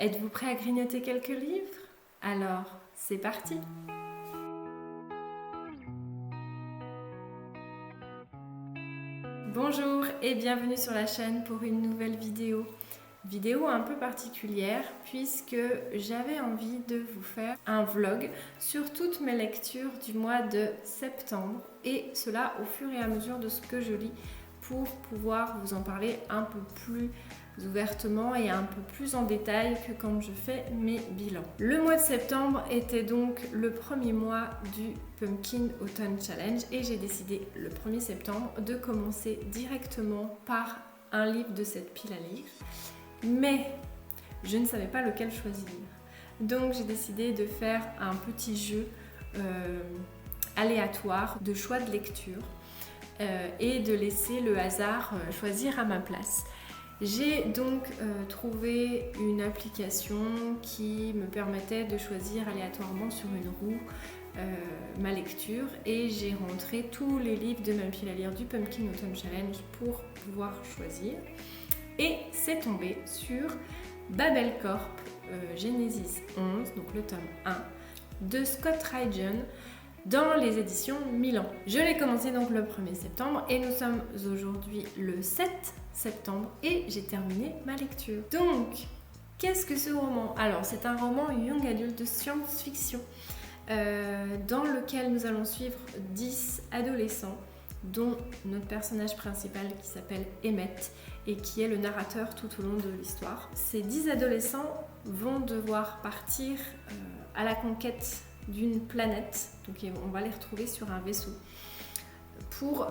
Êtes-vous prêt à grignoter quelques livres? Alors, c'est parti! Bonjour et bienvenue sur la chaîne pour une nouvelle vidéo. Vidéo un peu particulière puisque j'avais envie de vous faire un vlog sur toutes mes lectures du mois de septembre et cela au fur et à mesure de ce que je lis pour pouvoir vous en parler un peu plus ouvertement et un peu plus en détail que quand je fais mes bilans. Le mois de septembre était donc le premier mois du Pumpkin Autumn Challenge et j'ai décidé le 1er septembre de commencer directement par un livre de cette pile à lire. Mais je ne savais pas lequel choisir. Donc j'ai décidé de faire un petit jeu aléatoire de choix de lecture et de laisser le hasard choisir à ma place. J'ai donc trouvé une application qui me permettait de choisir aléatoirement sur une roue ma lecture et j'ai rentré tous les livres de ma pile à lire du Pumpkin Autumn Challenge pour pouvoir choisir. Et c'est tombé sur Babel Corp Genesis 11, donc le tome 1, de Scott Rydgen dans les éditions Milan. Je l'ai commencé donc le 1er septembre et nous sommes aujourd'hui le 7 septembre et j'ai terminé ma lecture. Donc, qu'est-ce que ce roman? Alors, c'est un roman young adulte de science-fiction dans lequel nous allons suivre 10 adolescents dont notre personnage principal qui s'appelle Emmett et qui est le narrateur tout au long de l'histoire. Ces 10 adolescents vont devoir partir à la conquête d'une planète, donc on va les retrouver sur un vaisseau, pour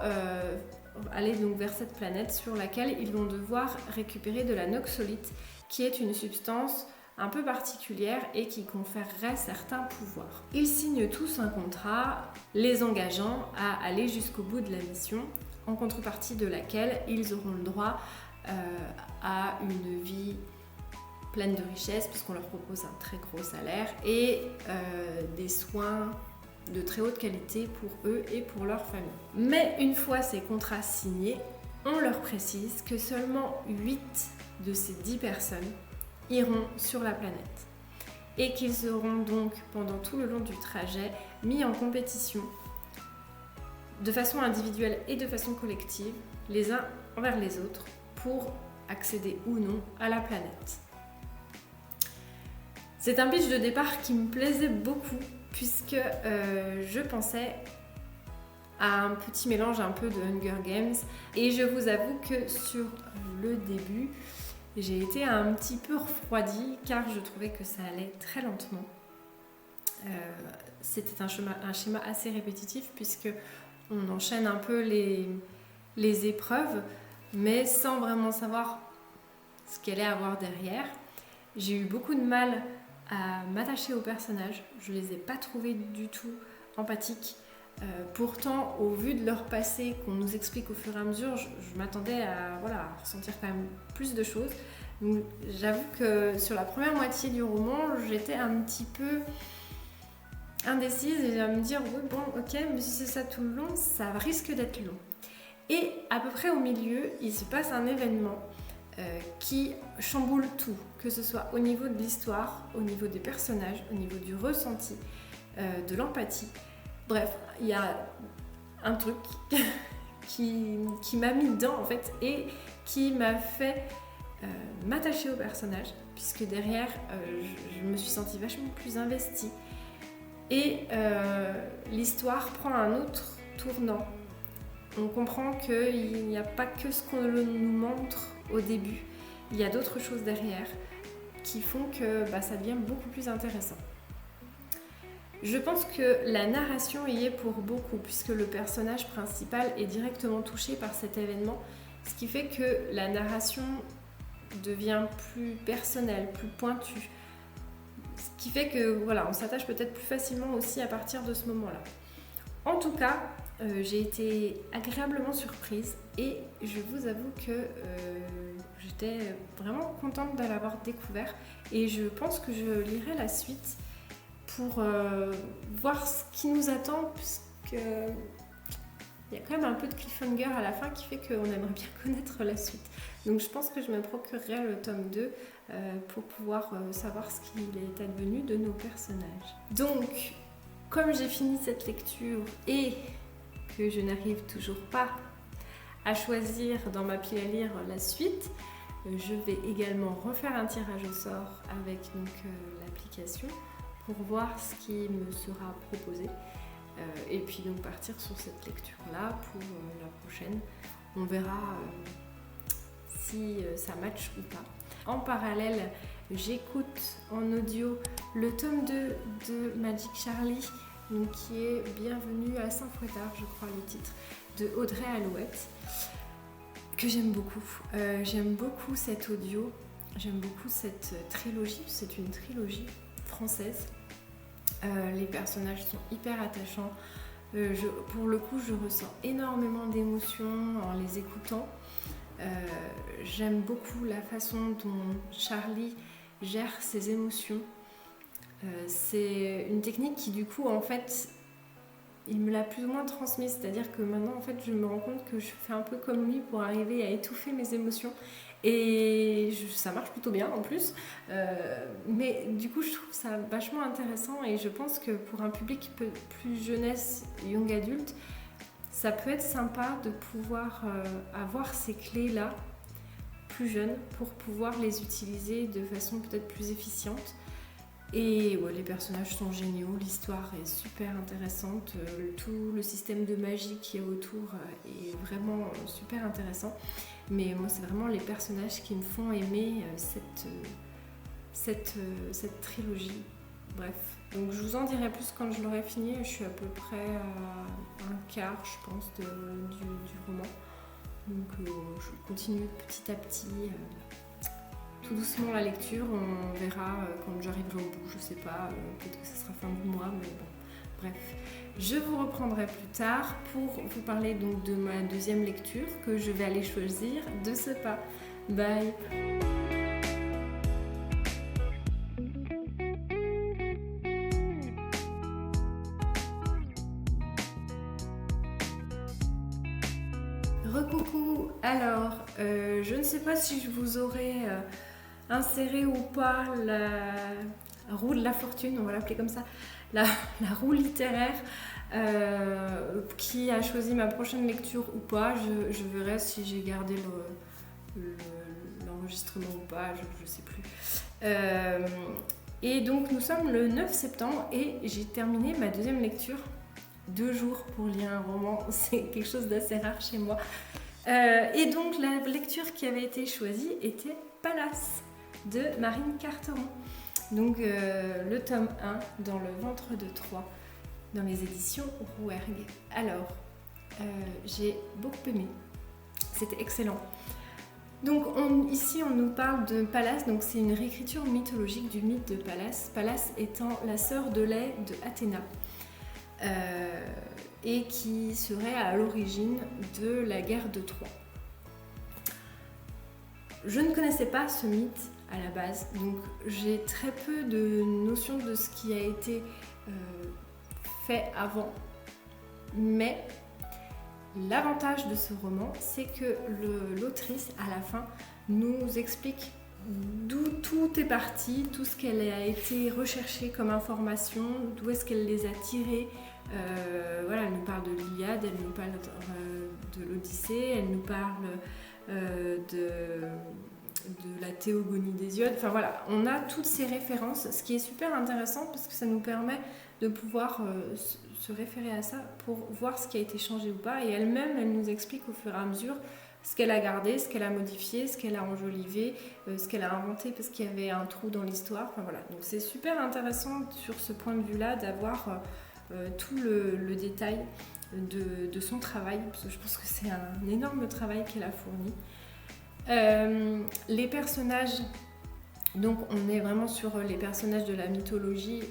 aller donc vers cette planète sur laquelle ils vont devoir récupérer de la noxolite, qui est une substance un peu particulière et qui conférerait certains pouvoirs. Ils signent tous un contrat les engageant à aller jusqu'au bout de la mission, en contrepartie de laquelle ils auront le droit à une vie pleine de richesses puisqu'on leur propose un très gros salaire et des soins de très haute qualité pour eux et pour leur famille. Mais une fois ces contrats signés, on leur précise que seulement 8 de ces 10 personnes iront sur la planète et qu'ils seront donc pendant tout le long du trajet mis en compétition de façon individuelle et de façon collective les uns envers les autres pour accéder ou non à la planète. C'est un pitch de départ qui me plaisait beaucoup puisque je pensais à un petit mélange un peu de Hunger Games et je vous avoue que sur le début j'ai été un petit peu refroidie car je trouvais que ça allait très lentement. C'était un schéma assez répétitif puisque on enchaîne un peu les épreuves mais sans vraiment savoir ce qu'elle allait avoir derrière. J'ai eu beaucoup de mal à m'attacher aux personnages, je les ai pas trouvés du tout empathiques. Pourtant, au vu de leur passé qu'on nous explique au fur et à mesure, je m'attendais à ressentir quand même plus de choses. Donc, j'avoue que sur la première moitié du roman, j'étais un petit peu indécise et à me dire oui bon ok, mais si c'est ça tout le long, ça risque d'être long. Et à peu près au milieu, il se passe un événement qui chamboule tout, que ce soit au niveau de l'histoire, au niveau des personnages, au niveau du ressenti, de l'empathie. Bref, il y a un truc qui m'a mis dedans en fait et qui m'a fait m'attacher au personnage puisque derrière je me suis sentie vachement plus investie et l'histoire prend un autre tournant. On comprend qu'il n'y a pas que ce qu'on nous montre au début, il y a d'autres choses derrière qui font que ça devient beaucoup plus intéressant. Je pense que la narration y est pour beaucoup puisque le personnage principal est directement touché par cet événement, ce qui fait que la narration devient plus personnelle, plus pointue, ce qui fait que on s'attache peut-être plus facilement aussi à partir de ce moment-là. En tout cas, j'ai été agréablement surprise et je vous avoue que j'étais vraiment contente de l'avoir découvert et je pense que je lirai la suite pour voir ce qui nous attend puisque il y a quand même un peu de cliffhanger à la fin qui fait qu'on aimerait bien connaître la suite. Donc je pense que je me procurerai le tome 2 pour pouvoir savoir ce qu'il est advenu de nos personnages. Donc, comme j'ai fini cette lecture et que je n'arrive toujours pas à choisir dans ma pile à lire la suite, je vais également refaire un tirage au sort avec l'application pour voir ce qui me sera proposé. Et puis donc partir sur cette lecture-là pour la prochaine. On verra si ça match ou pas. En parallèle, j'écoute en audio le tome 2 de Magic Charlie, donc qui est Bienvenue à Saint-Fouettard, je crois le titre, de Audrey Alouette, que j'aime beaucoup. J'aime beaucoup cet audio, j'aime beaucoup cette trilogie, c'est une trilogie française. Les personnages sont hyper attachants. Pour le coup, je ressens énormément d'émotions en les écoutant. J'aime beaucoup la façon dont Charlie gère ses émotions. C'est une technique qui, du coup, en fait, il me l'a plus ou moins transmise. C'est-à-dire que maintenant, en fait, je me rends compte que je fais un peu comme lui pour arriver à étouffer mes émotions. Et ça marche plutôt bien en plus, mais du coup je trouve ça vachement intéressant et je pense que pour un public plus jeunesse, young adulte, ça peut être sympa de pouvoir avoir ces clés-là plus jeunes pour pouvoir les utiliser de façon peut-être plus efficiente. Et ouais, les personnages sont géniaux, l'histoire est super intéressante, tout le système de magie qui est autour est vraiment super intéressant. Mais moi, c'est vraiment les personnages qui me font aimer cette trilogie. Bref, donc je vous en dirai plus quand je l'aurai fini. Je suis à peu près à un quart, je pense, du roman. Donc je continue petit à petit. Tout doucement la lecture, on verra quand j'arriverai au bout, je sais pas, peut-être que ce sera fin du mois, mais bon, bref. Je vous reprendrai plus tard pour vous parler donc de ma deuxième lecture que je vais aller choisir de ce pas. Bye! Recoucou! Alors, je ne sais pas si je vous aurai inséré ou pas la roue de la fortune, on va l'appeler comme ça, la roue littéraire qui a choisi ma prochaine lecture ou pas. Je verrai si j'ai gardé l'enregistrement ou pas, je sais plus. Et donc nous sommes le 9 septembre et j'ai terminé ma deuxième lecture. 2 jours pour lire un roman, c'est quelque chose d'assez rare chez moi. Et donc la lecture qui avait été choisie était Pallas de Marine Carteron. Donc le tome 1 dans le ventre de Troie, dans les éditions Rouergue. Alors, j'ai beaucoup aimé, c'était excellent. Donc ici on nous parle de Pallas, donc c'est une réécriture mythologique du mythe de Pallas. Pallas étant la sœur de lait de Athéna. Et qui serait à l'origine de la guerre de Troie. Je ne connaissais pas ce mythe à la base, donc j'ai très peu de notions de ce qui a été fait avant, mais l'avantage de ce roman, c'est que l'autrice, à la fin, nous explique d'où tout est parti, tout ce qu'elle a été recherchée comme information, d'où est-ce qu'elle les a tirées. Voilà, elle nous parle de l'Iliade, elle nous parle de l'Odyssée, elle nous parle de la théogonie d'Hésiode. Enfin voilà, on a toutes ces références, ce qui est super intéressant parce que ça nous permet de pouvoir se référer à ça pour voir ce qui a été changé ou pas. Et elle-même, elle nous explique au fur et à mesure ce qu'elle a gardé, ce qu'elle a modifié, ce qu'elle a enjolivé, ce qu'elle a inventé parce qu'il y avait un trou dans l'histoire. Enfin voilà, donc c'est super intéressant sur ce point de vue-là d'avoir tout le détail de son travail, parce que je pense que c'est un énorme travail qu'elle a fourni. Les personnages, donc on est vraiment sur les personnages de la mythologie.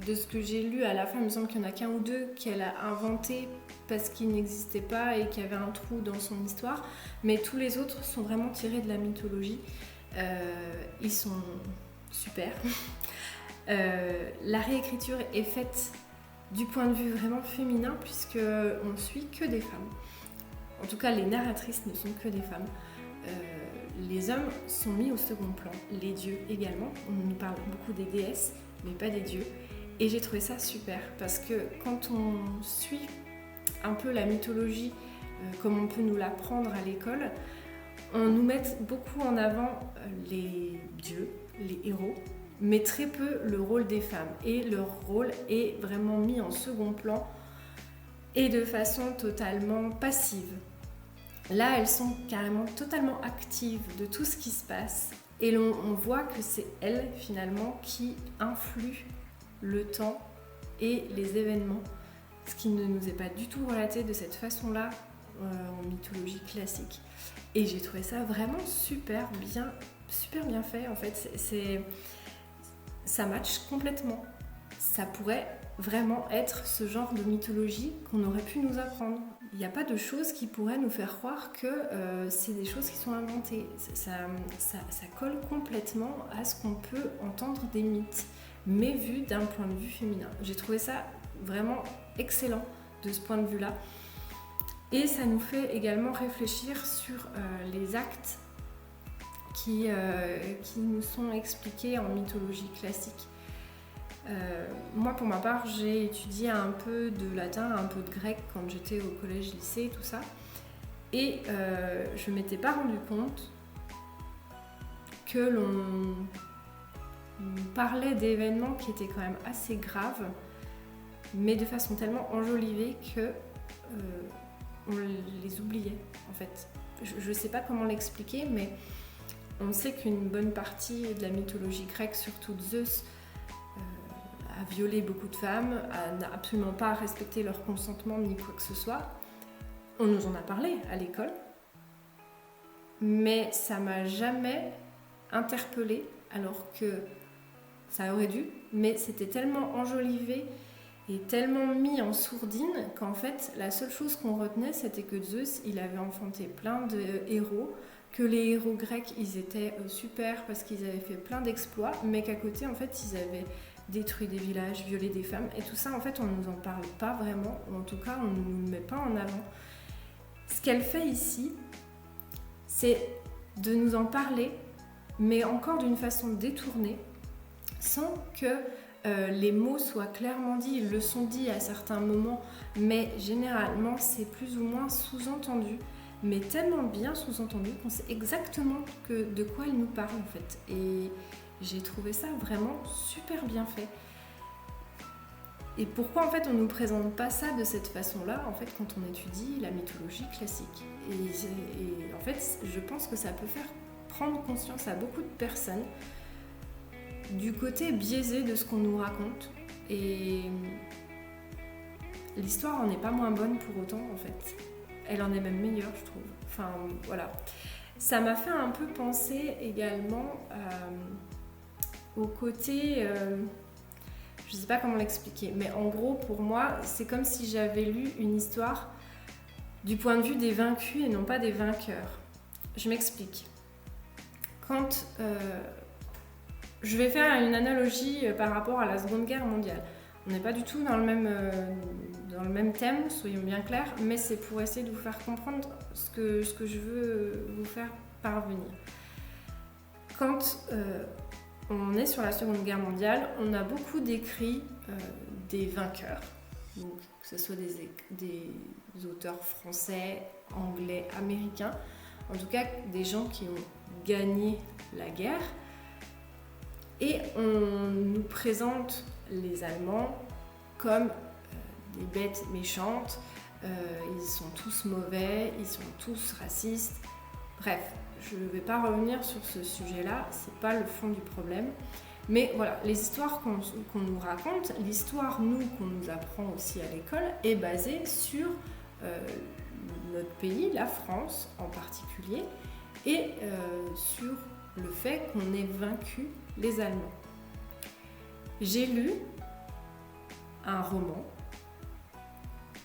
De ce que j'ai lu à la fin, il me semble qu'il n'y en a qu'un ou deux qu'elle a inventé parce qu'ils n'existaient pas et qu'il y avait un trou dans son histoire, mais tous les autres sont vraiment tirés de la mythologie. Ils sont super. La réécriture est faite du point de vue vraiment féminin, puisque on suit que des femmes. En tout cas, les narratrices ne sont que des femmes. Les hommes sont mis au second plan, les dieux également. On nous parle beaucoup des déesses, mais pas des dieux. Et j'ai trouvé ça super, parce que quand on suit un peu la mythologie, comme on peut nous l'apprendre à l'école, on nous met beaucoup en avant les dieux, les héros, mais très peu le rôle des femmes. Et leur rôle est vraiment mis en second plan et de façon totalement passive. Là, elles sont carrément totalement actives de tout ce qui se passe et on voit que c'est elles finalement qui influent le temps et les événements, ce qui ne nous est pas du tout relaté de cette façon-là en mythologie classique. Et j'ai trouvé ça vraiment super bien fait en fait. Ça match complètement. Ça pourrait vraiment être ce genre de mythologie qu'on aurait pu nous apprendre. Il n'y a pas de choses qui pourraient nous faire croire que c'est des choses qui sont inventées. Ça colle complètement à ce qu'on peut entendre des mythes, mais vu d'un point de vue féminin. J'ai trouvé ça vraiment excellent de ce point de vue-là. Et ça nous fait également réfléchir sur les actes qui nous sont expliqués en mythologie classique. Moi, pour ma part, j'ai étudié un peu de latin, un peu de grec quand j'étais au collège-lycée, tout ça. Et je ne m'étais pas rendu compte que l'on parlait d'événements qui étaient quand même assez graves, mais de façon tellement enjolivée que on les oubliait, en fait. Je ne sais pas comment l'expliquer, mais on sait qu'une bonne partie de la mythologie grecque, surtout Zeus, a violé beaucoup de femmes, n'a absolument pas respecté leur consentement ni quoi que ce soit. On nous en a parlé à l'école, mais ça m'a jamais interpellée, alors que ça aurait dû, mais c'était tellement enjolivé et tellement mis en sourdine qu'en fait la seule chose qu'on retenait, c'était que Zeus, il avait enfanté plein de héros, que les héros grecs, ils étaient super parce qu'ils avaient fait plein d'exploits, mais qu'à côté, en fait, ils avaient détruit des villages, violé des femmes, et tout ça, en fait, on ne nous en parle pas vraiment, ou en tout cas, on ne nous le met pas en avant. Ce qu'elle fait ici, c'est de nous en parler, mais encore d'une façon détournée, sans que les mots soient clairement dits. Ils le sont dits à certains moments, mais généralement, c'est plus ou moins sous-entendu, mais tellement bien sous-entendu qu'on sait exactement de quoi il nous parle, en fait. Et j'ai trouvé ça vraiment super bien fait. Et pourquoi en fait on ne nous présente pas ça de cette façon-là en fait quand on étudie la mythologie classique. Et en fait je pense que ça peut faire prendre conscience à beaucoup de personnes du côté biaisé de ce qu'on nous raconte. Et l'histoire en est pas moins bonne pour autant en fait. Elle en est même meilleure je trouve. Enfin voilà. Ça m'a fait un peu penser également au côté... je sais pas comment l'expliquer, mais en gros pour moi c'est comme si j'avais lu une histoire du point de vue des vaincus et non pas des vainqueurs. Je m'explique. Quand je vais faire une analogie par rapport à la Seconde Guerre mondiale. On n'est pas du tout dans le même thème, soyons bien clairs, mais c'est pour essayer de vous faire comprendre ce que je veux vous faire parvenir. Quand on est sur la Seconde Guerre mondiale, on a beaucoup décrit des vainqueurs, donc, que ce soit des auteurs français, anglais, américains, en tout cas des gens qui ont gagné la guerre. Et on nous présente les Allemands comme des bêtes méchantes, ils sont tous mauvais, ils sont tous racistes, bref. Je ne vais pas revenir sur ce sujet-là, c'est pas le fond du problème. Mais voilà, les histoires qu'on nous raconte, l'histoire qu'on nous apprend aussi à l'école, est basée sur notre pays, la France en particulier, et sur le fait qu'on ait vaincu les Allemands. J'ai lu un roman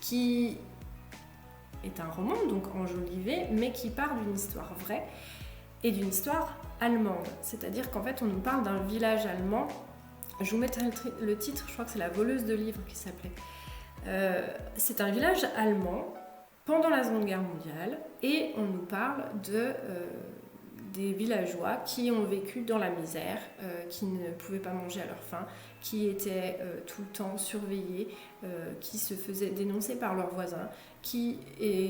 qui est un roman, donc enjolivé, mais qui part d'une histoire vraie et d'une histoire allemande. C'est-à-dire qu'en fait, on nous parle d'un village allemand Je vous mettrai le titre, je crois que c'est La voleuse de livres qui s'appelait. C'est un village allemand pendant la Seconde Guerre mondiale et on nous parle des villageois qui ont vécu dans la misère, qui ne pouvaient pas manger à leur faim, qui étaient tout le temps surveillés, qui se faisaient dénoncer par leurs voisins, qui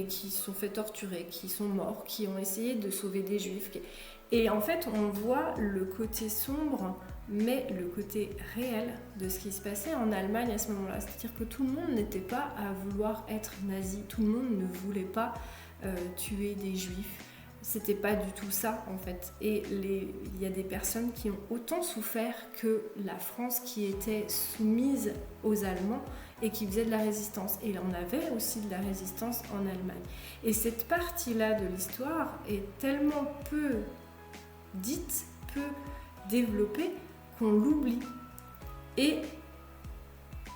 se sont fait torturer, qui sont morts, qui ont essayé de sauver des juifs. Et en fait, on voit le côté sombre, mais le côté réel de ce qui se passait en Allemagne à ce moment-là. C'est-à-dire que tout le monde n'était pas à vouloir être nazi, tout le monde ne voulait pas tuer des juifs. C'était pas du tout ça en fait. Et il y a des personnes qui ont autant souffert que la France qui était soumise aux Allemands et qui faisait de la résistance. Et on avait aussi de la résistance en Allemagne. Et cette partie-là de l'histoire est tellement peu dite, peu développée, qu'on l'oublie. Et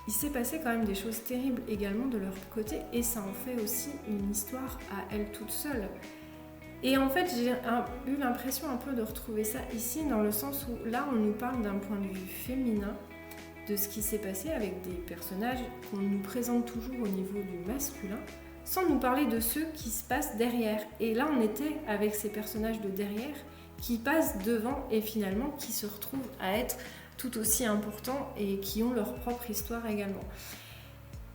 il s'est passé quand même des choses terribles également de leur côté, et ça en fait aussi une histoire à elle toute seule. Et en fait, j'ai eu l'impression un peu de retrouver ça ici, dans le sens où là, on nous parle d'un point de vue féminin, de ce qui s'est passé avec des personnages qu'on nous présente toujours au niveau du masculin, sans nous parler de ceux qui se passent derrière. Et là, on était avec ces personnages de derrière qui passent devant et finalement qui se retrouvent à être tout aussi importants et qui ont leur propre histoire également.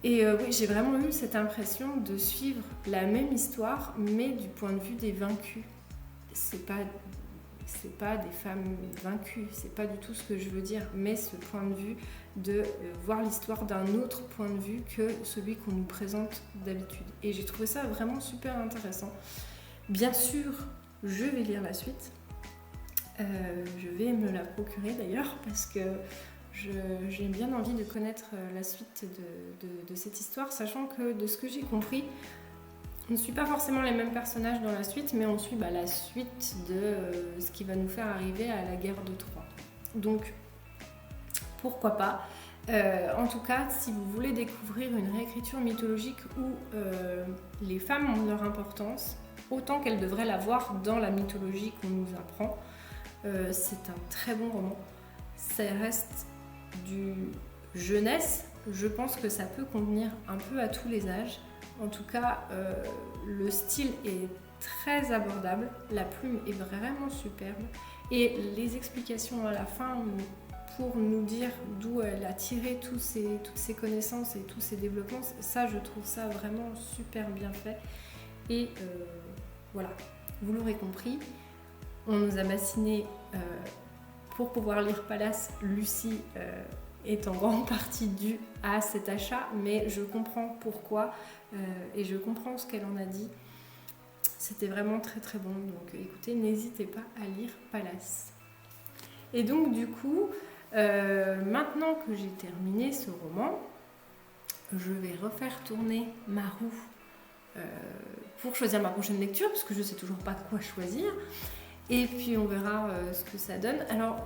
Et oui, j'ai vraiment eu cette impression de suivre la même histoire, mais du point de vue des vaincus. C'est pas des femmes vaincues, c'est pas du tout ce que je veux dire, mais ce point de vue de voir l'histoire d'un autre point de vue que celui qu'on nous présente d'habitude. Et j'ai trouvé ça vraiment super intéressant. Bien sûr, je vais lire la suite. Je vais me la procurer d'ailleurs, parce que j'ai bien envie de connaître la suite de cette histoire, sachant que de ce que j'ai compris, on ne suit pas forcément les mêmes personnages dans la suite, mais on suit la suite de ce qui va nous faire arriver à la guerre de Troie. Donc, pourquoi pas. En tout cas, si vous voulez découvrir une réécriture mythologique où les femmes ont leur importance, autant qu'elles devraient l'avoir dans la mythologie qu'on nous apprend, c'est un très bon roman. Ça reste du jeunesse, je pense que ça peut convenir un peu à tous les âges. En tout cas, le style est très abordable, la plume est vraiment superbe et les explications à la fin pour nous dire d'où elle a tiré toutes ses connaissances et tous ses développements, ça je trouve ça vraiment super bien fait. Et voilà, vous l'aurez compris, on nous a bassiné pour pouvoir lire Pallas. Lucie est en grande partie due à cet achat, mais je comprends pourquoi et je comprends ce qu'elle en a dit. C'était vraiment très très bon, donc écoutez, n'hésitez pas à lire Pallas. Et donc du coup, maintenant que j'ai terminé ce roman, je vais refaire tourner ma roue pour choisir ma prochaine lecture, parce que je ne sais toujours pas quoi choisir. Et puis on verra ce que ça donne. Alors,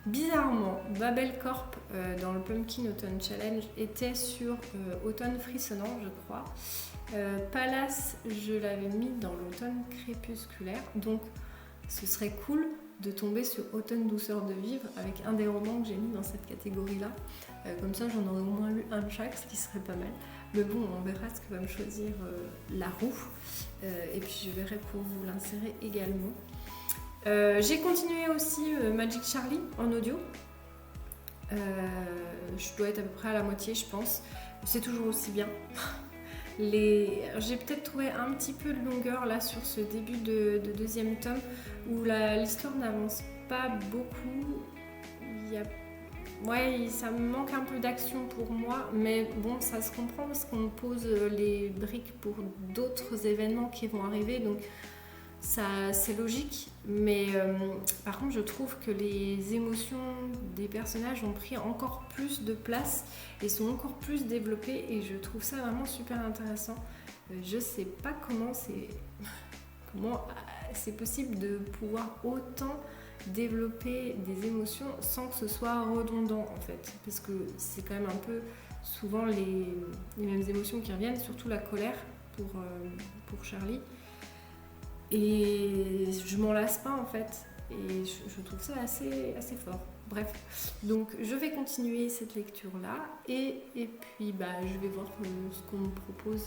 bizarrement, Babel Corp dans le Pumpkin Autumn Challenge était sur Automne frissonnant, je crois. Pallas, je l'avais mis dans l'automne crépusculaire. Donc, ce serait cool de tomber sur Automne douceur de vivre avec un des romans que j'ai mis dans cette catégorie-là. Comme ça, j'en aurais au moins lu un de chaque, ce qui serait pas mal. Mais bon, on verra ce que va me choisir la roue. Et puis, je verrai pour vous l'insérer également. J'ai continué aussi Magic Charlie en audio. Je dois être à peu près à la moitié, je pense. C'est toujours aussi bien. J'ai peut-être trouvé un petit peu de longueur là sur ce début de deuxième tome où l'histoire n'avance pas beaucoup. Ça me manque un peu d'action pour moi, mais bon, ça se comprend parce qu'on pose les briques pour d'autres événements qui vont arriver, donc ça, c'est logique, mais par contre je trouve que les émotions des personnages ont pris encore plus de place et sont encore plus développées et je trouve ça vraiment super intéressant. Je sais pas comment c'est possible de pouvoir autant développer des émotions sans que ce soit redondant en fait, parce que c'est quand même un peu souvent les mêmes émotions qui reviennent, surtout la colère pour Charlie. Et je m'en lasse pas en fait, et je trouve ça assez fort. bref, donc je vais continuer cette lecture-là et puis je vais voir ce qu'on me propose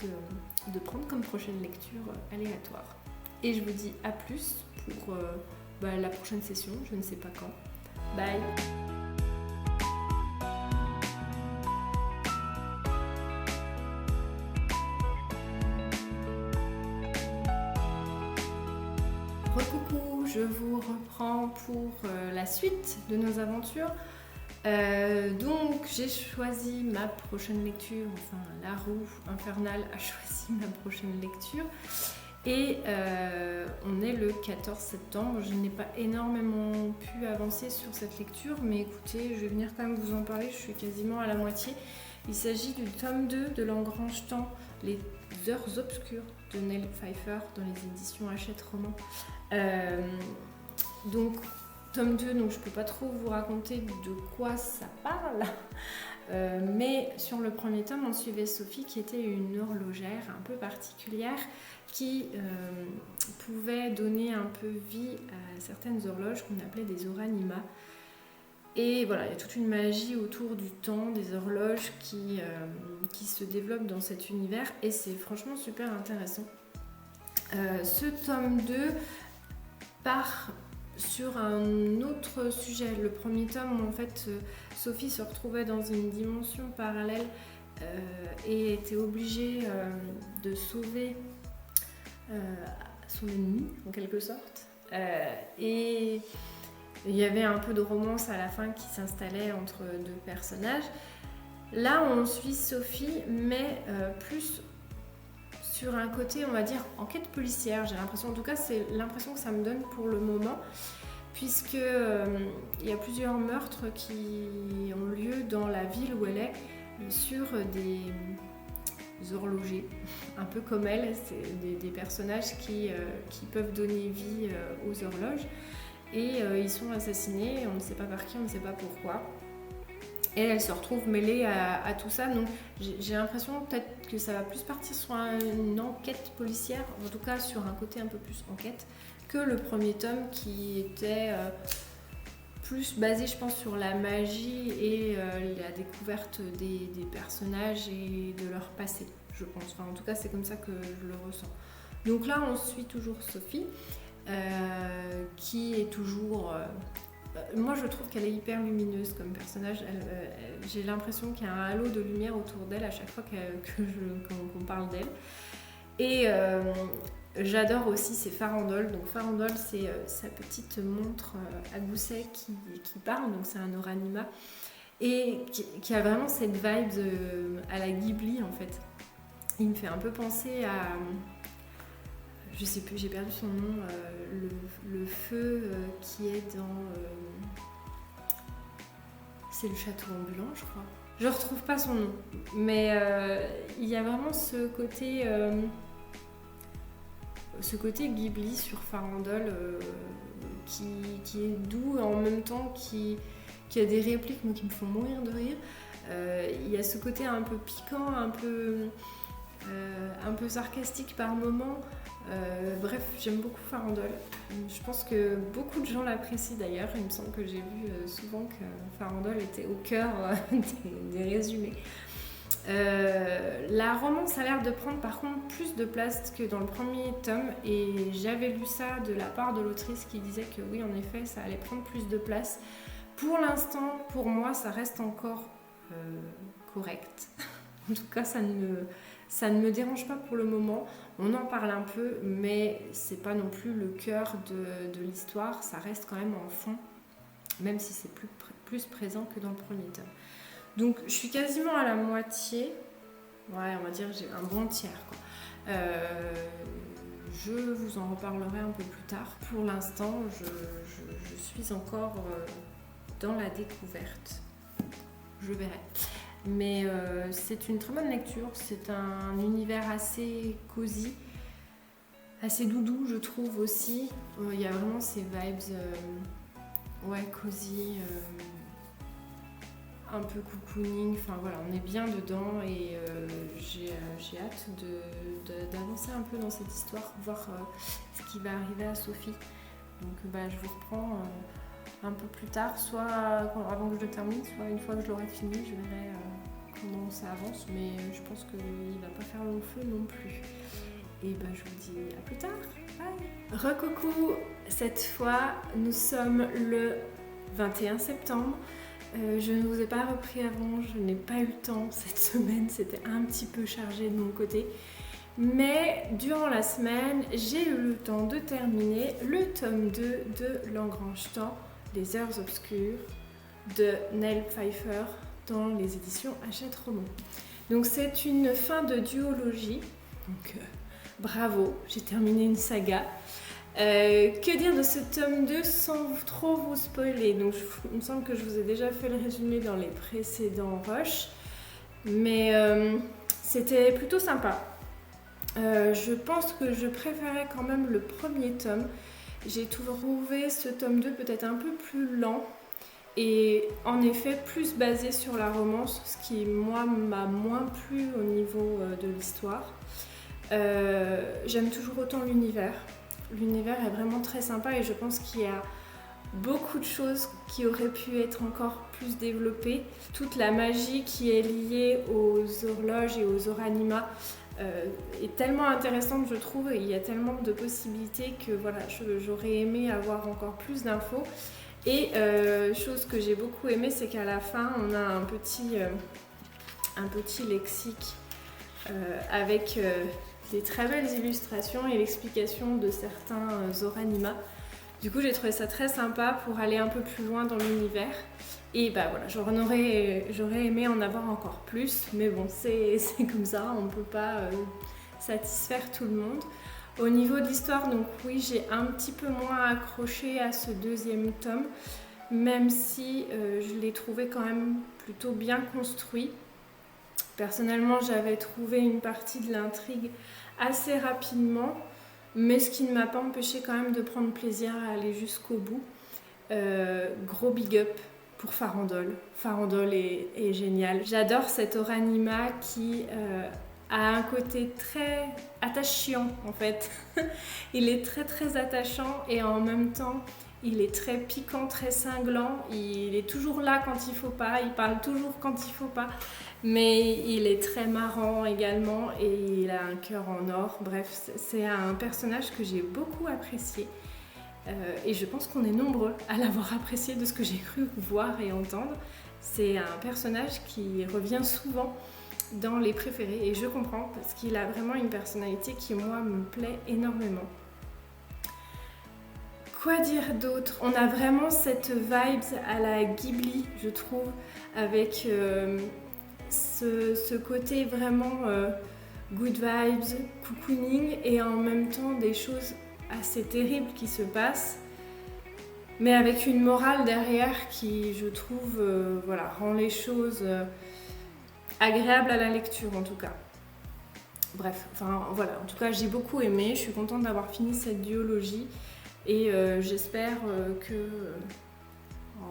de prendre comme prochaine lecture aléatoire. Et je vous dis à plus pour la prochaine session, je ne sais pas quand. Bye! Recoucou, je vous reprends pour la suite de nos aventures. Donc j'ai choisi ma prochaine lecture, enfin la roue infernale a choisi ma prochaine lecture. Et on est le 14 septembre, je n'ai pas énormément pu avancer sur cette lecture, mais écoutez, je vais venir quand même vous en parler, je suis quasiment à la moitié. Il s'agit du tome 2 de L'Engrange-Temps, Les Heures Obscures de Nell Pfeiffer dans les éditions Hachette Roman. Donc tome 2, donc je peux pas trop vous raconter de quoi ça parle, mais sur le premier tome on suivait Sophie qui était une horlogère un peu particulière qui pouvait donner un peu vie à certaines horloges qu'on appelait des oranima. Et voilà, il y a toute une magie autour du temps, des horloges qui se développent dans cet univers et c'est franchement super intéressant. Ce tome 2 part sur un autre sujet. Le premier tome, en fait, Sophie se retrouvait dans une dimension parallèle et était obligée de sauver son ennemi, en quelque sorte. Et il y avait un peu de romance à la fin qui s'installait entre deux personnages. Là, on suit Sophie, mais plus sur un côté, on va dire, enquête policière. J'ai l'impression, en tout cas, c'est l'impression que ça me donne pour le moment, puisque il y a plusieurs meurtres qui ont lieu dans la ville où elle est, sur des horlogers, un peu comme elle, c'est des personnages qui peuvent donner vie aux horloges, et ils sont assassinés, on ne sait pas par qui, on ne sait pas pourquoi. Et elle se retrouve mêlée à tout ça, donc j'ai l'impression peut-être que ça va plus partir sur une enquête policière, en tout cas sur un côté un peu plus enquête, que le premier tome qui était plus basé, je pense, sur la magie et la découverte des personnages et de leur passé, je pense. Enfin, en tout cas, c'est comme ça que je le ressens. Donc là, on suit toujours Sophie, qui est toujours... moi, je trouve qu'elle est hyper lumineuse comme personnage. J'ai l'impression qu'il y a un halo de lumière autour d'elle à chaque fois qu'on parle d'elle. Et j'adore aussi ses farandoles. Donc farandole, c'est sa petite montre à gousset qui parle. Donc c'est un oranima. Et qui a vraiment cette vibe à la Ghibli, en fait. Il me fait un peu penser à... je sais plus, j'ai perdu son nom, le feu qui est dans... c'est le château ambulant, je crois. Je retrouve pas son nom, mais il y a vraiment ce côté Ghibli sur farandole qui est doux et en même temps qui a des répliques moi, qui me font mourir de rire. Il y a ce côté un peu piquant, un peu sarcastique par moments. Bref, j'aime beaucoup Farandole. Je pense que beaucoup de gens l'apprécient d'ailleurs. Il me semble que j'ai vu souvent que Farandole était au cœur des résumés. La romance a l'air de prendre par contre plus de place que dans le premier tome et j'avais lu ça de la part de l'autrice qui disait que oui, en effet, ça allait prendre plus de place. Pour l'instant, pour moi, ça reste encore correct. En tout cas, ça ne me dérange pas pour le moment. On en parle un peu, mais c'est pas non plus le cœur de l'histoire. Ça reste quand même en fond, même si c'est plus présent que dans le premier tome. Donc, je suis quasiment à la moitié. Ouais, on va dire j'ai un bon tiers, quoi. Je vous en reparlerai un peu plus tard. Pour l'instant, je suis encore dans la découverte. Je verrai. Mais c'est une très bonne lecture, c'est un univers assez cosy, assez doudou je trouve aussi. Il y a vraiment ces vibes cosy, un peu cocooning, enfin voilà, on est bien dedans et j'ai hâte d'avancer un peu dans cette histoire, voir ce qui va arriver à Sophie. Donc je vous reprends un peu plus tard, soit avant que je le termine, soit une fois que je l'aurai fini, je verrai comment ça avance, mais je pense qu'il ne va pas faire long feu non plus. Et ben je vous dis à plus tard, bye. Recoucou, cette fois nous sommes le 21 septembre. Je ne vous ai pas repris avant, je n'ai pas eu le temps cette semaine, c'était un petit peu chargé de mon côté. Mais durant la semaine, j'ai eu le temps de terminer le tome 2 de L'Engrange-Temps, Les Heures Obscures de Nell Pfeiffer dans les éditions Hachette Roman. Donc c'est une fin de duologie, donc bravo, j'ai terminé une saga. Que dire de ce tome 2 sans trop vous spoiler? Donc il me semble que je vous ai déjà fait le résumé dans les précédents rushs, mais c'était plutôt sympa. Je pense que je préférais quand même le premier tome. J'ai trouvé ce tome 2 peut-être un peu plus lent et en effet plus basé sur la romance, ce qui moi m'a moins plu au niveau de l'histoire. J'aime toujours autant l'univers. L'univers est vraiment très sympa et je pense qu'il y a beaucoup de choses qui auraient pu être encore plus développées. Toute la magie qui est liée aux horloges et aux oranimas est tellement intéressante, je trouve, et il y a tellement de possibilités que voilà, j'aurais aimé avoir encore plus d'infos. Et chose que j'ai beaucoup aimé, c'est qu'à la fin on a un petit lexique avec des très belles illustrations et l'explication de certains oranimas. Du coup j'ai trouvé ça très sympa pour aller un peu plus loin dans l'univers. Et bah voilà, j'aurais aimé en avoir encore plus, mais bon, c'est comme ça, on ne peut pas satisfaire tout le monde. Au niveau de l'histoire, donc oui, j'ai un petit peu moins accroché à ce deuxième tome, même si je l'ai trouvé quand même plutôt bien construit. Personnellement, j'avais trouvé une partie de l'intrigue assez rapidement, mais ce qui ne m'a pas empêché quand même de prendre plaisir à aller jusqu'au bout. Gros big up pour Farandole. Farandole est génial. J'adore cet oranima qui a un côté très attachant en fait. Il est très très attachant et en même temps il est très piquant, très cinglant. Il est toujours là quand il faut pas, il parle toujours quand il faut pas. Mais il est très marrant également et il a un cœur en or. Bref, c'est un personnage que j'ai beaucoup apprécié. Et je pense qu'on est nombreux à l'avoir apprécié de ce que j'ai cru voir et entendre. C'est un personnage qui revient souvent dans les préférés et je comprends parce qu'il a vraiment une personnalité qui moi me plaît énormément. Quoi dire d'autre? On a vraiment cette vibes à la Ghibli, je trouve, avec ce côté vraiment good vibes, cocooning et en même temps des choses assez terribles qui se passent, mais avec une morale derrière qui, je trouve, voilà, rend les choses agréables à la lecture en tout cas. Bref, enfin voilà, en tout cas j'ai beaucoup aimé, je suis contente d'avoir fini cette duologie et j'espère que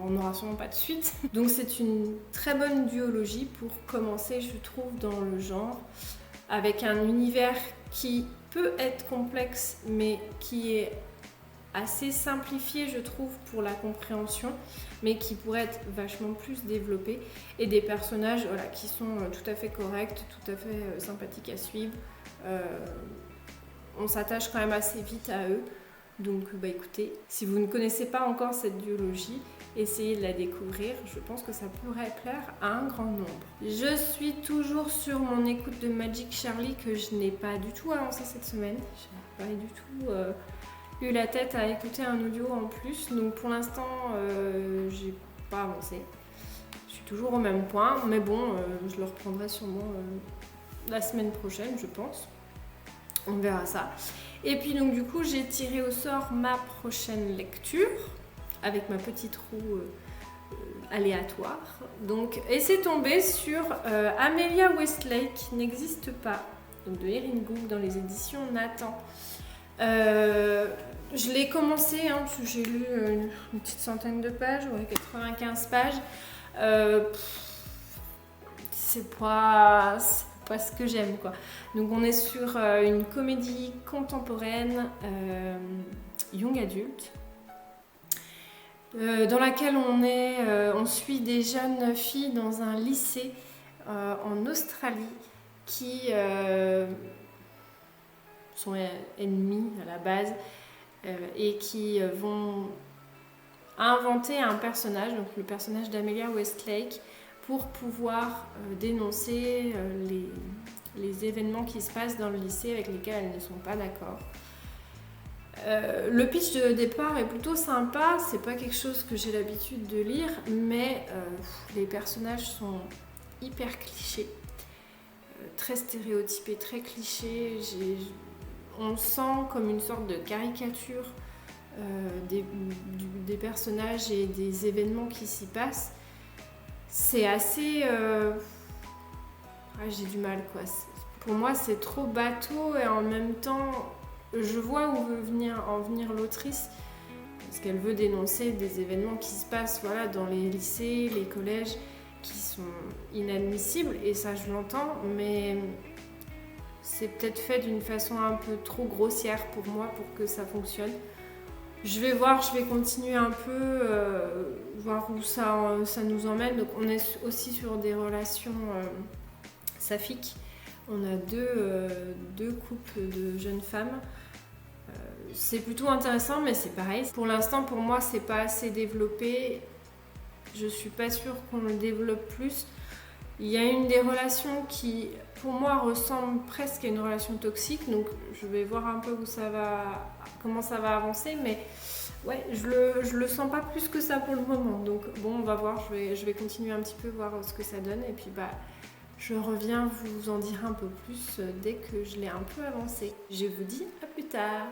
on n'aura sûrement pas de suite. Donc c'est une très bonne duologie pour commencer, je trouve, dans le genre, avec un univers qui peut être complexe mais qui est assez simplifié, je trouve, pour la compréhension, mais qui pourrait être vachement plus développé, et des personnages voilà, qui sont tout à fait corrects, tout à fait sympathiques à suivre. On s'attache quand même assez vite à eux. Donc bah écoutez, si vous ne connaissez pas encore cette duologie, essayez de la découvrir, je pense que ça pourrait plaire à un grand nombre. Je suis toujours sur mon écoute de Magic Charlie que je n'ai pas du tout avancé cette semaine. Je n'ai pas du tout eu la tête à écouter un audio en plus, donc pour l'instant j'ai pas avancé. Je suis toujours au même point, mais bon, je le reprendrai sûrement la semaine prochaine, je pense. On verra ça. Et puis donc du coup j'ai tiré au sort ma prochaine lecture avec ma petite roue aléatoire. Donc, et c'est tombé sur Amelia Westlake n'existe pas, donc de Erin Gould dans les éditions Nathan. Je l'ai commencé, hein, j'ai lu une petite centaine de pages, ouais, 95 pages. C'est pas ce que j'aime, quoi. Donc on est sur une comédie contemporaine young adulte. dans laquelle on suit des jeunes filles dans un lycée en Australie qui sont ennemies à la base et qui vont inventer un personnage, donc le personnage d'Amelia Westlake, pour pouvoir dénoncer les événements qui se passent dans le lycée avec lesquels elles ne sont pas d'accord. Le pitch de départ est plutôt sympa, c'est pas quelque chose que j'ai l'habitude de lire, mais les personnages sont hyper clichés, très stéréotypés, très clichés. On sent comme une sorte de caricature des personnages et des événements qui s'y passent. C'est assez... j'ai du mal quoi. Pour moi c'est trop bateau et en même temps je vois où veut en venir l'autrice, parce qu'elle veut dénoncer des événements qui se passent dans les lycées, les collèges, qui sont inadmissibles, et ça je l'entends, mais c'est peut-être fait d'une façon un peu trop grossière pour moi pour que ça fonctionne. Je vais voir, je vais continuer un peu, voir où ça nous emmène. Donc on est aussi sur des relations saphiques. On a deux couples de jeunes femmes. C'est plutôt intéressant, mais c'est pareil. Pour l'instant, pour moi, c'est pas assez développé. Je suis pas sûre qu'on le développe plus. Il y a une des relations qui, pour moi, ressemble presque à une relation toxique. Donc, je vais voir un peu comment ça va avancer. Mais ouais, je le sens pas plus que ça pour le moment. Donc, bon, on va voir. Je vais continuer un petit peu, voir ce que ça donne. Et puis, je reviens vous en dire un peu plus dès que je l'ai un peu avancé. Je vous dis à plus tard.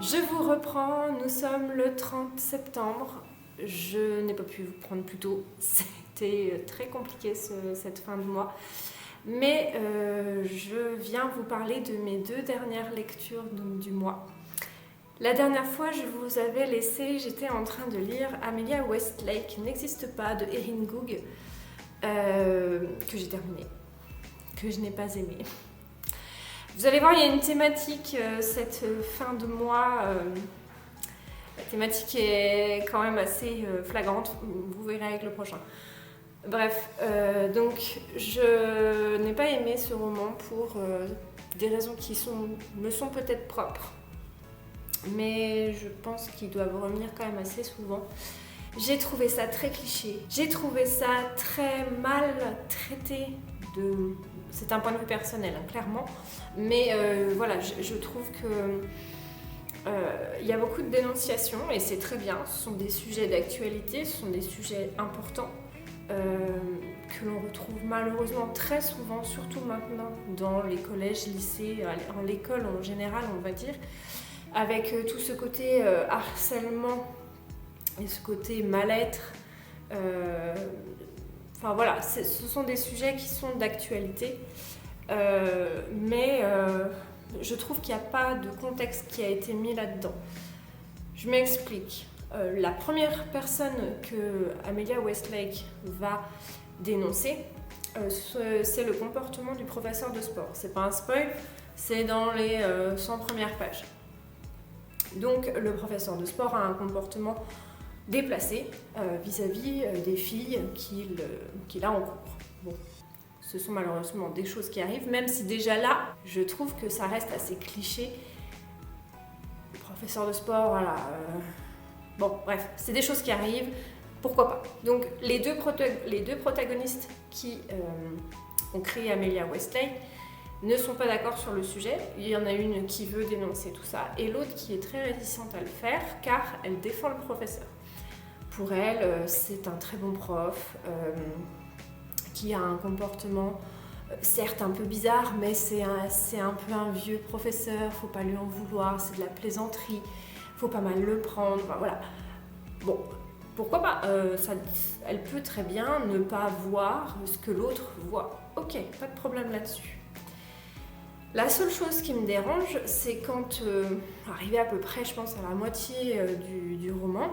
Je vous reprends, nous sommes le 30 septembre. Je n'ai pas pu vous prendre plus tôt, c'était très compliqué cette fin de mois. Mais je viens vous parler de mes 2 dernières lectures du mois. La dernière fois, je vous avais laissé, j'étais en train de lire Amelia Westlake n'existe pas de Erin Gough, que j'ai terminé, que je n'ai pas aimé. Vous allez voir, il y a une thématique cette fin de mois. La thématique est quand même assez flagrante. Vous verrez avec le prochain. Bref, donc je n'ai pas aimé ce roman pour des raisons qui me sont peut-être propres. Mais je pense qu'ils doivent revenir quand même assez souvent. J'ai trouvé ça très cliché. J'ai trouvé ça très mal traité de... C'est un point de vue personnel, hein, clairement. Mais voilà, je trouve que il y a beaucoup de dénonciations et c'est très bien. Ce sont des sujets d'actualité, ce sont des sujets importants que l'on retrouve malheureusement très souvent, surtout maintenant dans les collèges, lycées, en l'école en général, on va dire, avec tout ce côté harcèlement et ce côté mal-être. Enfin voilà, ce sont des sujets qui sont d'actualité, mais je trouve qu'il n'y a pas de contexte qui a été mis là-dedans. Je m'explique. La première personne que Amelia Westlake va dénoncer, c'est le comportement du professeur de sport. C'est pas un spoil, c'est dans les 100 premières pages. Donc le professeur de sport a un comportement déplacé vis-à-vis des filles qu'il a en cours. Bon, ce sont malheureusement des choses qui arrivent, même si déjà là, je trouve que ça reste assez cliché. Le professeur de sport, voilà, Bon, bref, c'est des choses qui arrivent, pourquoi pas. Donc les deux protagonistes qui ont créé Amelia Westlake ne sont pas d'accord sur le sujet. Il y en a une qui veut dénoncer tout ça et l'autre qui est très réticente à le faire car elle défend le professeur. Pour elle, c'est un très bon prof qui a un comportement certes un peu bizarre, mais c'est un peu un vieux professeur, faut pas lui en vouloir, c'est de la plaisanterie, faut pas mal le prendre, enfin, voilà. Bon, pourquoi pas, elle peut très bien ne pas voir ce que l'autre voit. Ok, pas de problème là-dessus. La seule chose qui me dérange, c'est quand, arrivé à peu près, je pense, à la moitié du roman,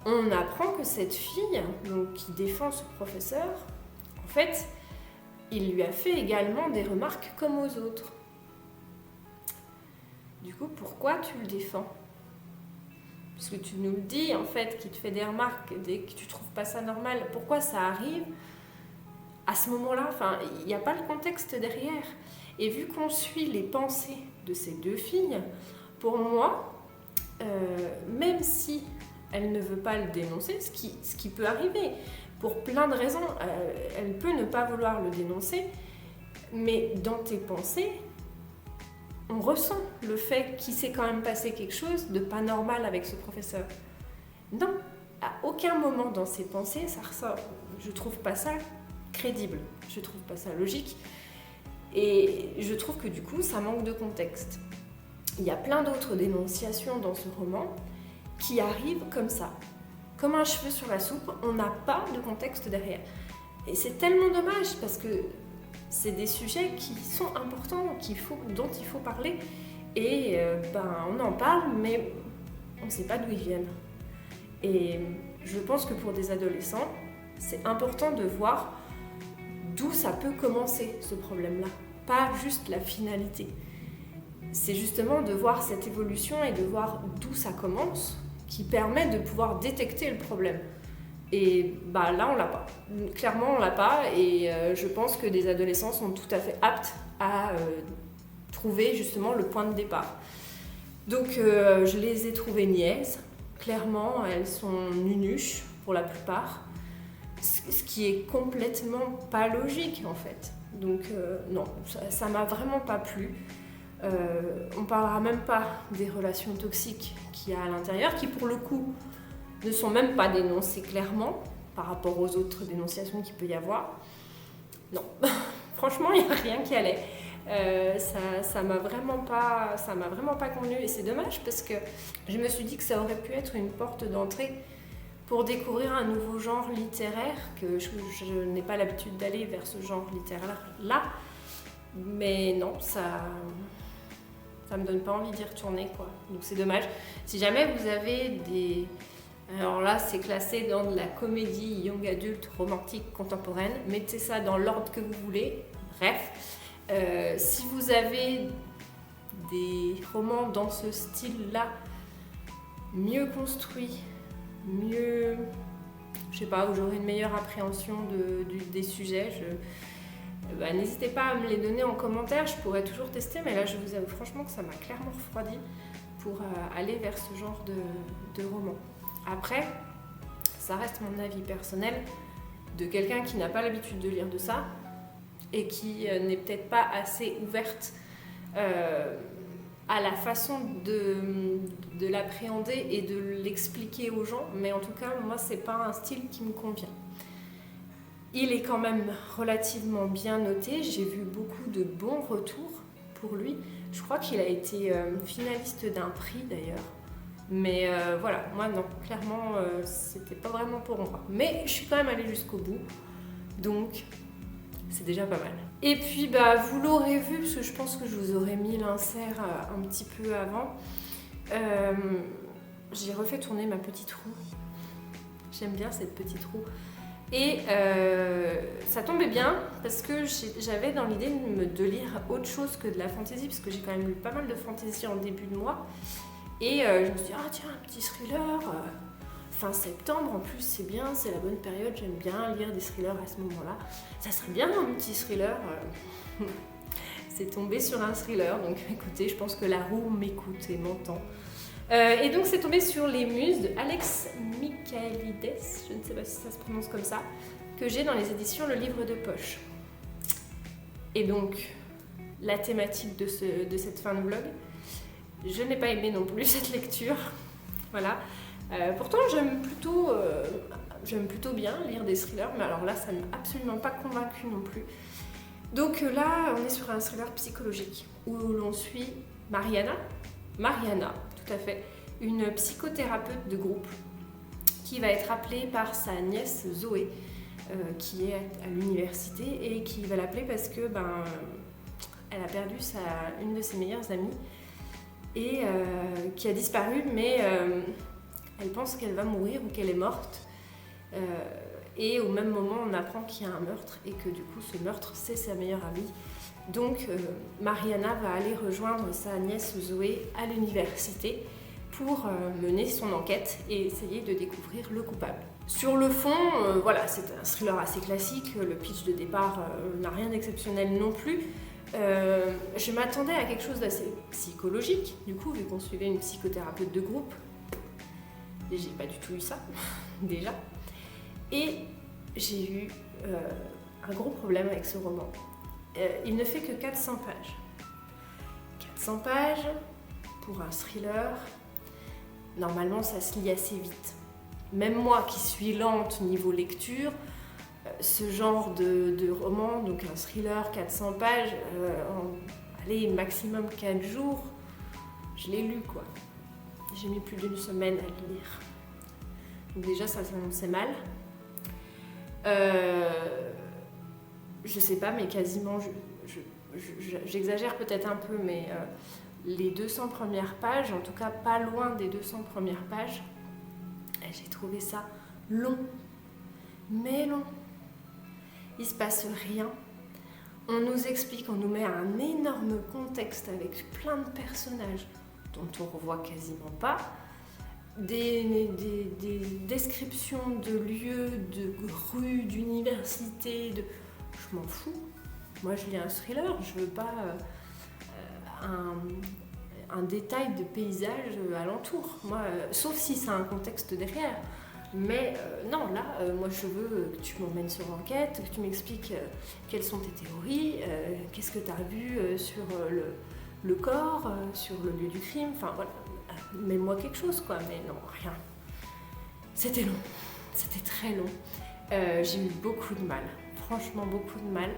on apprend que cette fille, donc, qui défend ce professeur, en fait, il lui a fait également des remarques comme aux autres. Du coup, pourquoi tu le défends ? Parce que tu nous le dis, en fait, qu'il te fait des remarques dès que tu trouves pas ça normal. Pourquoi ça arrive à ce moment-là ? Enfin, il n'y a pas le contexte derrière. Et vu qu'on suit les pensées de ces deux filles, pour moi, même si elle ne veut pas le dénoncer, ce qui peut arriver, pour plein de raisons, elle peut ne pas vouloir le dénoncer, mais dans tes pensées, on ressent le fait qu'il s'est quand même passé quelque chose de pas normal avec ce professeur. Non, à aucun moment dans ses pensées, ça ressort. Je trouve pas ça crédible, je trouve pas ça logique. Et je trouve que du coup, ça manque de contexte. Il y a plein d'autres dénonciations dans ce roman qui arrivent comme ça. Comme un cheveu sur la soupe, on n'a pas de contexte derrière. Et c'est tellement dommage parce que c'est des sujets qui sont importants, dont il faut parler. Et on en parle, mais on ne sait pas d'où ils viennent. Et je pense que pour des adolescents, c'est important de voir d'où ça peut commencer, ce problème-là. Pas juste la finalité. C'est justement de voir cette évolution et de voir d'où ça commence qui permet de pouvoir détecter le problème. Et là, on l'a pas. Clairement, on l'a pas. Et je pense que des adolescents sont tout à fait aptes à trouver justement le point de départ. Donc, je les ai trouvées niaises. Clairement, elles sont nunuches pour la plupart. Ce qui est complètement pas logique en fait. Donc non, ça m'a vraiment pas plu. On parlera même pas des relations toxiques qu'il y a à l'intérieur, qui pour le coup ne sont même pas dénoncées clairement par rapport aux autres dénonciations qu'il peut y avoir. Non, franchement, il n'y a rien qui allait. Ça m'a vraiment pas convenu et c'est dommage parce que je me suis dit que ça aurait pu être une porte d'entrée pour découvrir un nouveau genre littéraire, que je n'ai pas l'habitude d'aller vers ce genre littéraire-là. Mais non, ça me donne pas envie d'y retourner, quoi. Donc c'est dommage. Si jamais vous avez des... Alors là, c'est classé dans de la comédie young adulte romantique contemporaine. Mettez ça dans l'ordre que vous voulez. Bref, si vous avez des romans dans ce style-là, mieux construits, mieux, je sais pas, où j'aurai une meilleure appréhension des sujets, n'hésitez pas à me les donner en commentaire, je pourrais toujours tester, mais là je vous avoue franchement que ça m'a clairement refroidi pour aller vers ce genre de roman. Après, ça reste mon avis personnel de quelqu'un qui n'a pas l'habitude de lire de ça et qui n'est peut-être pas assez ouverte à la façon de l'appréhender et de l'expliquer aux gens, mais en tout cas, moi, c'est pas un style qui me convient. Il est quand même relativement bien noté, j'ai vu beaucoup de bons retours pour lui. Je crois qu'il a été finaliste d'un prix d'ailleurs, mais voilà, moi non, clairement, c'était pas vraiment pour moi. Mais je suis quand même allée jusqu'au bout, donc c'est déjà pas mal. Et puis vous l'aurez vu, parce que je pense que je vous aurais mis l'insert un petit peu avant, j'ai refait tourner ma petite roue. J'aime bien cette petite roue. Et ça tombait bien parce que j'avais dans l'idée de lire autre chose que de la fantasy, parce que j'ai quand même lu pas mal de fantasy en début de mois. Et je me suis dit, ah tiens, un petit thriller, fin septembre, en plus c'est bien, c'est la bonne période, j'aime bien lire des thrillers à ce moment-là. Ça serait bien un petit thriller. C'est tombé sur un thriller, donc écoutez, je pense que la roue m'écoute et m'entend. Et donc c'est tombé sur Les Muses de Alex Michaelides, je ne sais pas si ça se prononce comme ça, que j'ai dans les éditions Le Livre de Poche. Et donc, la thématique de cette fin de vlog, je n'ai pas aimé non plus cette lecture. Voilà. Pourtant, j'aime plutôt bien lire des thrillers, mais alors là, ça ne m'a absolument pas convaincue non plus. Donc là, on est sur un thriller psychologique où l'on suit Mariana, tout à fait, une psychothérapeute de groupe qui va être appelée par sa nièce Zoé, qui est à l'université et qui va l'appeler parce que elle a perdu une de ses meilleures amies et qui a disparu, mais elle pense qu'elle va mourir ou qu'elle est morte. Et au même moment, on apprend qu'il y a un meurtre et que du coup, ce meurtre, c'est sa meilleure amie. Donc, Mariana va aller rejoindre sa nièce Zoé à l'université pour mener son enquête et essayer de découvrir le coupable. Sur le fond, voilà, c'est un thriller assez classique. Le pitch de départ n'a rien d'exceptionnel non plus. Je m'attendais à quelque chose d'assez psychologique, du coup, vu qu'on suivait une psychothérapeute de groupe. Et j'ai pas du tout eu ça, déjà. Et j'ai eu un gros problème avec ce roman. Il ne fait que 400 pages. 400 pages pour un thriller, normalement ça se lit assez vite. Même moi qui suis lente niveau lecture, ce genre de roman, donc un thriller 400 pages, allez, maximum 4 jours, je l'ai lu quoi. J'ai mis plus d'1 semaine à le lire. Donc déjà ça s'annonçait mal. Je sais pas, mais quasiment, j'exagère peut-être un peu, mais les 200 premières pages, en tout cas pas loin des 200 premières pages, j'ai trouvé ça long, mais long. Il se passe rien. On nous explique, on nous met un énorme contexte avec plein de personnages dont on revoit quasiment pas. Des descriptions de lieux, de rues, d'universités, je m'en fous. Moi je lis un thriller, je veux pas un détail de paysage alentour. Moi, sauf si c'est un contexte derrière. Mais non, là, moi je veux que tu m'emmènes sur l'enquête, que tu m'expliques quelles sont tes théories, qu'est-ce que tu as vu sur le corps, sur le lieu du crime, enfin voilà. Mets-moi quelque chose quoi, mais non, rien. C'était long, c'était très long. J'ai eu beaucoup de mal, franchement beaucoup de mal.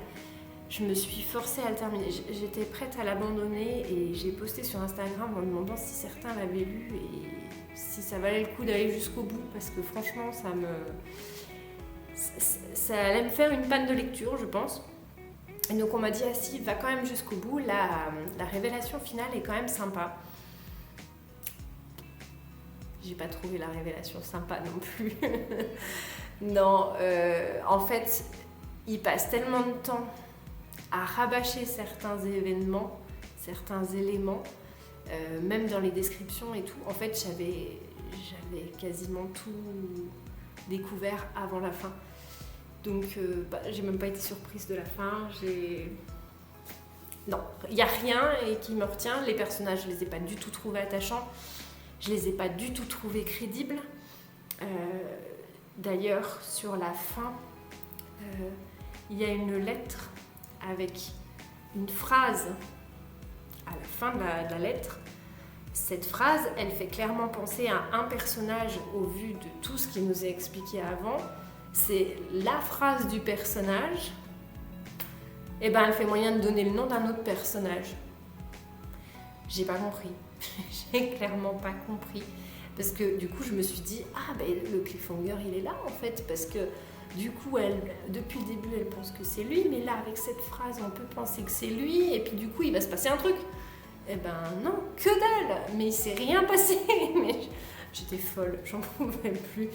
Je me suis forcée à le terminer. J'étais prête à l'abandonner et j'ai posté sur Instagram en me demandant si certains l'avaient lu et si ça valait le coup d'aller jusqu'au bout parce que franchement ça allait me faire une panne de lecture, je pense. Et donc on m'a dit ah si, va quand même jusqu'au bout, la révélation finale est quand même sympa. J'ai pas trouvé la révélation sympa non plus. Non, en fait, il passe tellement de temps à rabâcher certains événements, certains éléments, même dans les descriptions et tout. En fait, j'avais quasiment tout découvert avant la fin. Donc, j'ai même pas été surprise de la fin. Non, il n'y a rien et qui me retient. Les personnages, je les ai pas du tout trouvés attachants. Je les ai pas du tout trouvés crédibles. D'ailleurs, sur la fin, il y a une lettre avec une phrase à la fin de la lettre. Cette phrase, elle fait clairement penser à un personnage au vu de tout ce qui nous est expliqué avant. C'est la phrase du personnage. Et ben, elle fait moyen de donner le nom d'un autre personnage. J'ai pas compris. J'ai clairement pas compris. Parce que du coup, je me suis dit, ah ben le cliffhanger, il est là en fait. Parce que du coup, depuis le début, elle pense que c'est lui. Mais là, avec cette phrase, on peut penser que c'est lui. Et puis du coup, il va se passer un truc. Eh ben non, que dalle. Mais il s'est rien passé. Mais j'étais folle, j'en pouvais plus.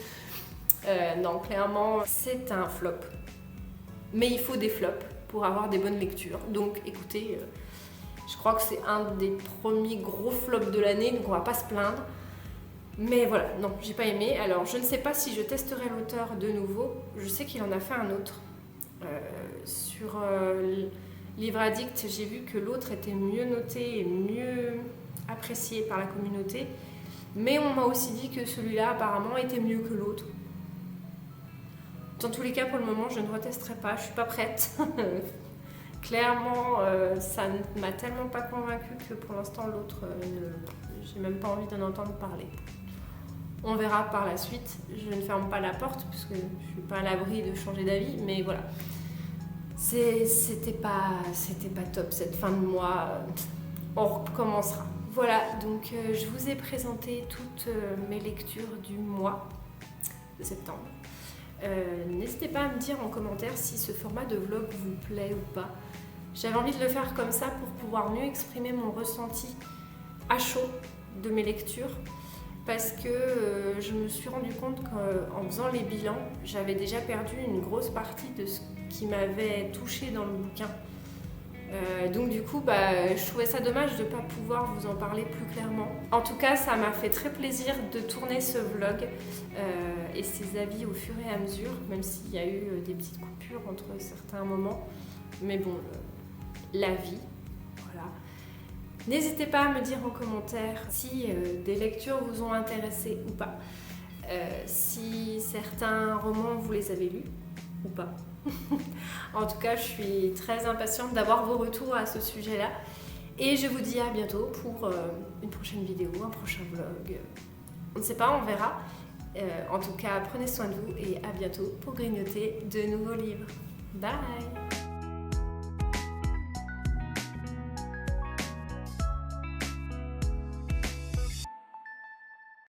Non, clairement, c'est un flop. Mais il faut des flops pour avoir des bonnes lectures. Donc écoutez, je crois que c'est un des premiers gros flops de l'année, donc on va pas se plaindre. Mais voilà, non, j'ai pas aimé. Alors je ne sais pas si je testerai l'auteur de nouveau. Je sais qu'il en a fait un autre. Sur Livre Addict, j'ai vu que l'autre était mieux noté et mieux apprécié par la communauté. Mais on m'a aussi dit que celui-là apparemment était mieux que l'autre. Dans tous les cas, pour le moment, je ne retesterai pas, je suis pas prête. Clairement, ça ne m'a tellement pas convaincue que pour l'instant l'autre, j'ai même pas envie d'en entendre parler. On verra par la suite, je ne ferme pas la porte parce que je suis pas à l'abri de changer d'avis, mais voilà. C'était pas top cette fin de mois, on recommencera. Voilà, donc je vous ai présenté toutes mes lectures du mois de septembre. N'hésitez pas à me dire en commentaire si ce format de vlog vous plaît ou pas. J'avais envie de le faire comme ça pour pouvoir mieux exprimer mon ressenti à chaud de mes lectures, parce que je me suis rendu compte qu'en faisant les bilans, j'avais déjà perdu une grosse partie de ce qui m'avait touchée dans le bouquin. Donc du coup, je trouvais ça dommage de ne pas pouvoir vous en parler plus clairement. En tout cas, ça m'a fait très plaisir de tourner ce vlog et ces avis au fur et à mesure, même s'il y a eu des petites coupures entre certains moments. Mais bon, la vie, voilà. N'hésitez pas à me dire en commentaire si des lectures vous ont intéressé ou pas, si certains romans vous les avez lus ou pas. En tout cas, je suis très impatiente d'avoir vos retours à ce sujet-là. Et je vous dis à bientôt pour une prochaine vidéo, un prochain vlog. On ne sait pas, on verra. En tout cas, prenez soin de vous et à bientôt pour grignoter de nouveaux livres. Bye!